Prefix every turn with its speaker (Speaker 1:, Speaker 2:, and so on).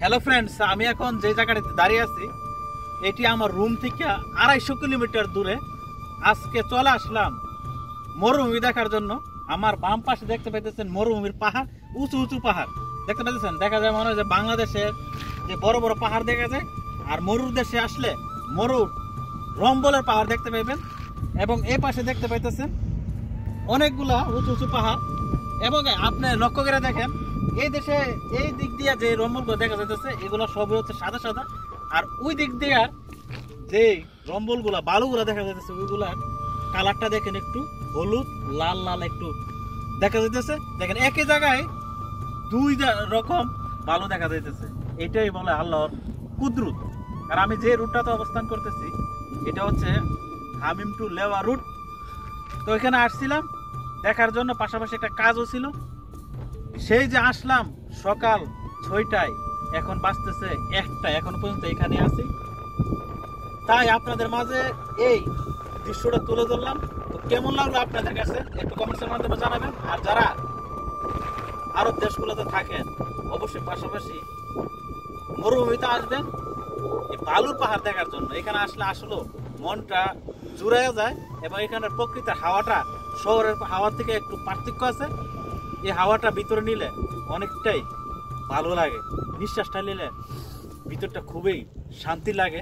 Speaker 1: Hello friends, আমি এখন যে জায়গাটাতে দাঁড়িয়ে আছি এটি আমার রুম থেকে 250 কিলোমিটার দূরে। আজকে চলে আসলাম মরুভূমি দেখার জন্য। আমার বাম পাশে দেখতে পাইতেছেন মরুভূমির পাহাড়, উঁচু উঁচু পাহাড় দেখতে পাইতেছেন। দেখা যায় মনে হয় যে বাংলাদেশের যে বড় বড় পাহাড় দেখা যায়, আর মরুর দেশে আসলে মরুর রম্বলের পাহাড় দেখতে পাইবেন। এবং এই পাশে দেখতে পাইতেছেন অনেকগুলা উঁচু উঁচু পাহাড়। এবং আপনি লক্ষ্য করে দেখেন এই দেশে এই দিক দিয়ে যে রম্বলগুলো দেখা যাইতেছে এগুলো সবই হচ্ছে সাদা সাদা, আর ওই দিক দিয়ে যে রম্বলগুলা বালুগুলা দেখা যাইতেছে ওইগুলার কালারটা দেখেন একটু হলুদ লাল লাল একটু দেখা যাইতেছে। দেখেন একই জায়গায় দুই রকম বালু দেখা যাইতেছে। এটাই বলে আল্লাহর কুদরত। আর আমি যে রুটটাতে অবস্থান করতেছি এটা হচ্ছে হামিম টু লেওয়া রুট। তো এখানে আসছিলাম দেখার জন্য, পাশাপাশি একটা কাজও ছিল। সেই যে আসলাম সকাল 6টায়, এখন বাজতেছে 1টা, এখন পর্যন্ত এখানে আছি। তাই আপনাদের মাঝে এই দৃশ্যটা তুলে ধরলাম। তো কেমন লাগলো আপনাদের কাছে একটু কমেন্টসের মাধ্যমে জানাবেন। আর যারা আরব দেশগুলোতে থাকেন অবশ্যই পাশাপাশি মরুভূমিতে আসবেন এই বালুর পাহাড় দেখার জন্য। এখানে আসলে আসলে মনটা জুড়াইয়া যায়, এবং এখানের প্রকৃতির হাওয়াটা শহরের হাওয়ার থেকে একটু পার্থক্য আছে। এই হাওয়াটা ভিতরে নিলে অনেকটাই ভালো লাগে, নিঃশ্বাসটা নিলে ভিতরটা খুবই শান্তি লাগে।